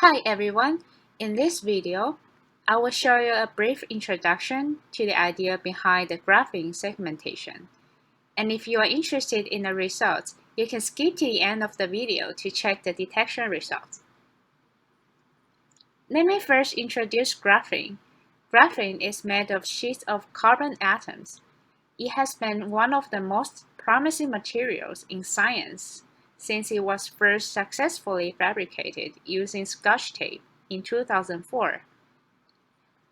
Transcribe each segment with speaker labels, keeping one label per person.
Speaker 1: Hi everyone! In this video, I will show you a brief introduction to the idea behind the graphene segmentation. And if you are interested in the results, you can skip to the end of the video to check the detection results. Let me first introduce graphene. Graphene is made of sheets of carbon atoms. It has been one of the most promising materials in science since it was first successfully fabricated using Scotch tape in 2004.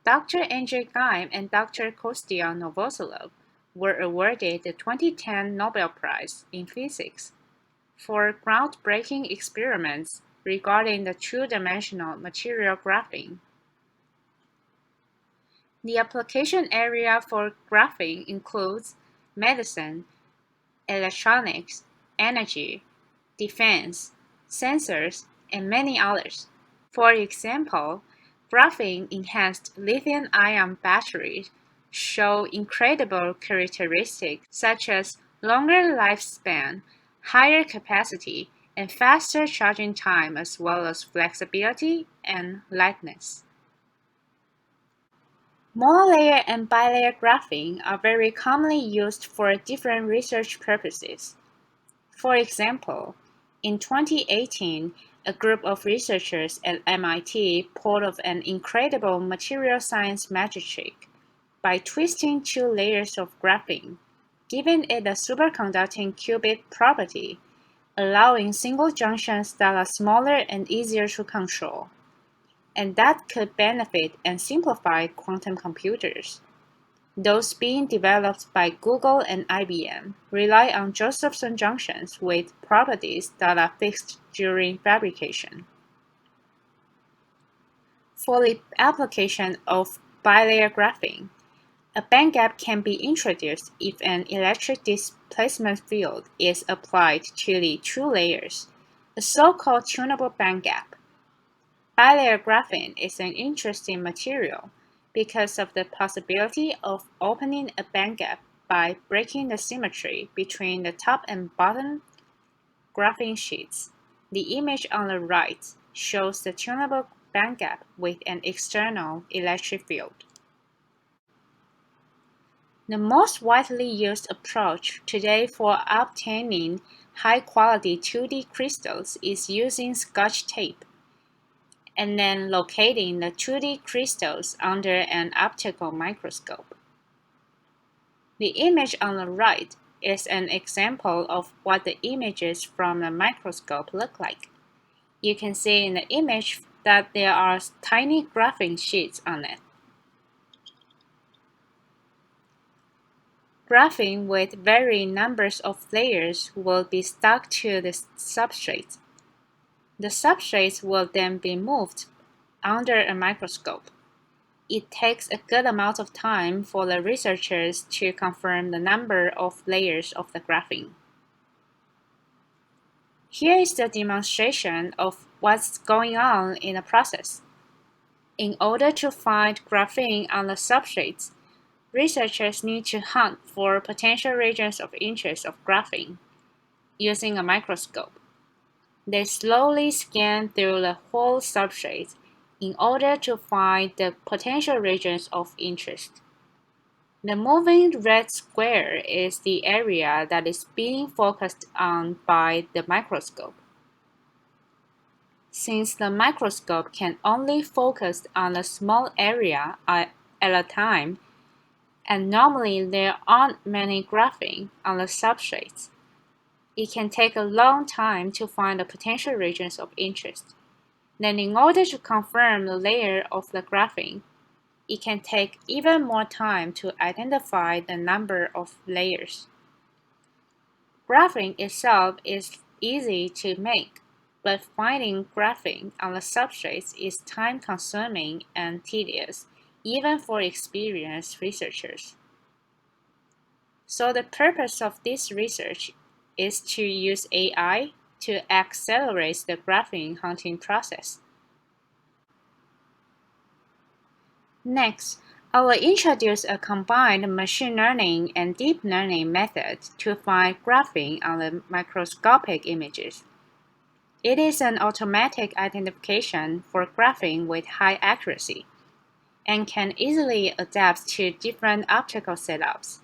Speaker 1: Dr. Andrew Geim and Dr. Kostya Novoselov were awarded the 2010 Nobel Prize in Physics for groundbreaking experiments regarding the two-dimensional material graphene. The application area for graphene includes medicine, electronics, energy, defense, sensors, and many others. For example, graphene-enhanced lithium-ion batteries show incredible characteristics such as longer lifespan, higher capacity, and faster charging time as well as flexibility and lightness. Monolayer and bilayer graphene are very commonly used for different research purposes. For example, in 2018, a group of researchers at MIT pulled off an incredible material science magic trick by twisting two layers of graphene, giving it a superconducting qubit property, allowing single junctions that are smaller and easier to control, and that could benefit and simplify quantum computers. Those being developed by Google and IBM rely on Josephson junctions with properties that are fixed during fabrication. For the application of bilayer graphene, a band gap can be introduced if an electric displacement field is applied to the two layers, a so-called tunable band gap. Bilayer graphene is an interesting material because of the possibility of opening a band gap by breaking the symmetry between the top and bottom graphene sheets. The image on the right shows the tunable band gap with an external electric field. The most widely used approach today for obtaining high-quality 2D crystals is using Scotch tape, and then locating the 2D crystals under an optical microscope. The image on the right is an example of what the images from the microscope look like. You can see in the image that there are tiny graphene sheets on it. Graphene with varying numbers of layers will be stuck to the substrate. The substrates will then be moved under a microscope. It takes a good amount of time for the researchers to confirm the number of layers of the graphene. Here is the demonstration of what's going on in the process. In order to find graphene on the substrates, researchers need to hunt for potential regions of interest of graphene using a microscope. They slowly scan through the whole substrate in order to find the potential regions of interest. The moving red square is the area that is being focused on by the microscope. Since the microscope can only focus on a small area at a time, and normally there aren't many graphene on the substrates, it can take a long time to find the potential regions of interest. Then in order to confirm the layer of the graphene, it can take even more time to identify the number of layers. Graphene itself is easy to make, but finding graphene on the substrates is time-consuming and tedious, even for experienced researchers. So the purpose of this research is to use AI to accelerate the graphene hunting process. Next, I will introduce a combined machine learning and deep learning method to find graphene on the microscopic images. It is an automatic identification for graphing with high accuracy and can easily adapt to different optical setups.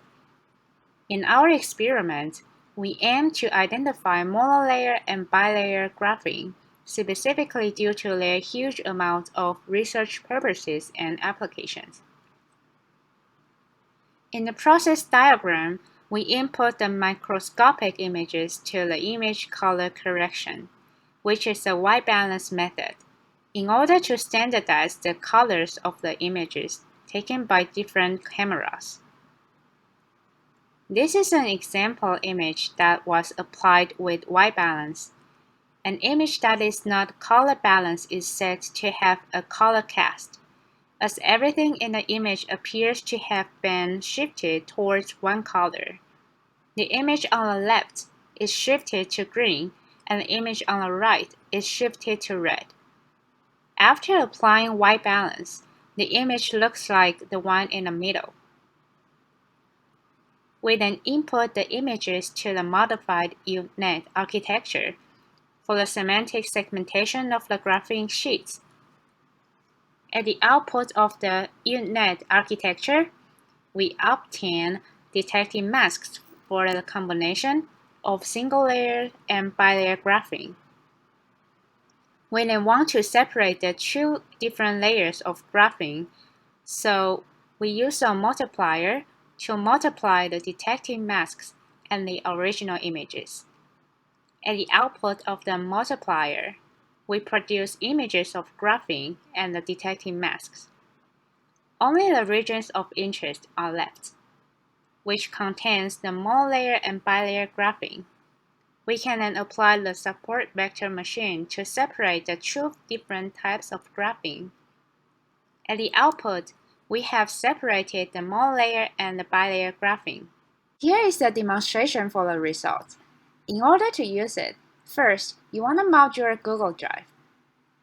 Speaker 1: In our experiment, we aim to identify monolayer and bilayer graphene, specifically due to their huge amount of research purposes and applications. In the process diagram, we input the microscopic images to the image color correction, which is a white balance method, in order to standardize the colors of the images taken by different cameras. This is an example image that was applied with white balance. An image that is not color balanced is said to have a color cast, as everything in the image appears to have been shifted towards one color. The image on the left is shifted to green, and the image on the right is shifted to red. After applying white balance, the image looks like the one in the middle. We then input the images to the modified UNet architecture for the semantic segmentation of the graphene sheets. At the output of the UNet architecture, we obtain detective masks for the combination of single-layer and bilayer graphene. We then want to separate the two different layers of graphene, so we use a multiplier to multiply the detective masks and the original images. At the output of the multiplier, we produce images of graphene and the detective masks. Only the regions of interest are left, which contains the monolayer and bilayer graphene. We can then apply the support vector machine to separate the two different types of graphene. At the output, we have separated the monolayer and the bilayer graphene. Here is the demonstration for the result. In order to use it, first, you want to mount your Google Drive.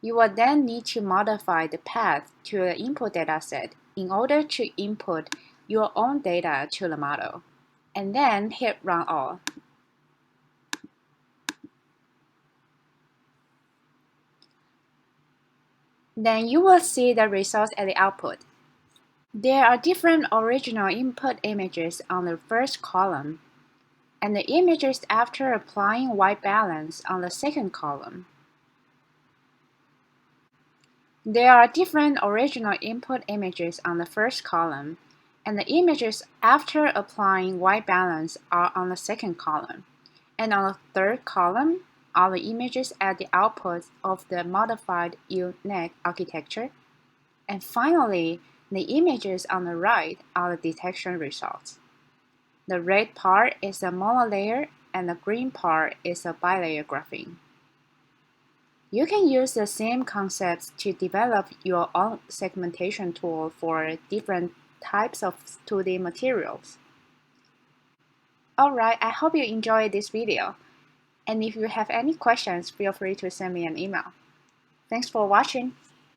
Speaker 1: You will then need to modify the path to the input dataset in order to input your own data to the model, and then hit Run All. Then you will see the results at the output. There are different original input images on the first column, and the images after applying white balance on the second column. There are different original input images on the first column, and the images after applying white balance are on the second column. And on the third column are the images at the output of the modified UNet architecture. And finally, the images on the right are the detection results. The red part is the monolayer and the green part is the bilayer graphene. You can use the same concepts to develop your own segmentation tool for different types of 2D materials. Alright, I hope you enjoyed this video. And if you have any questions, feel free to send me an email. Thanks for watching.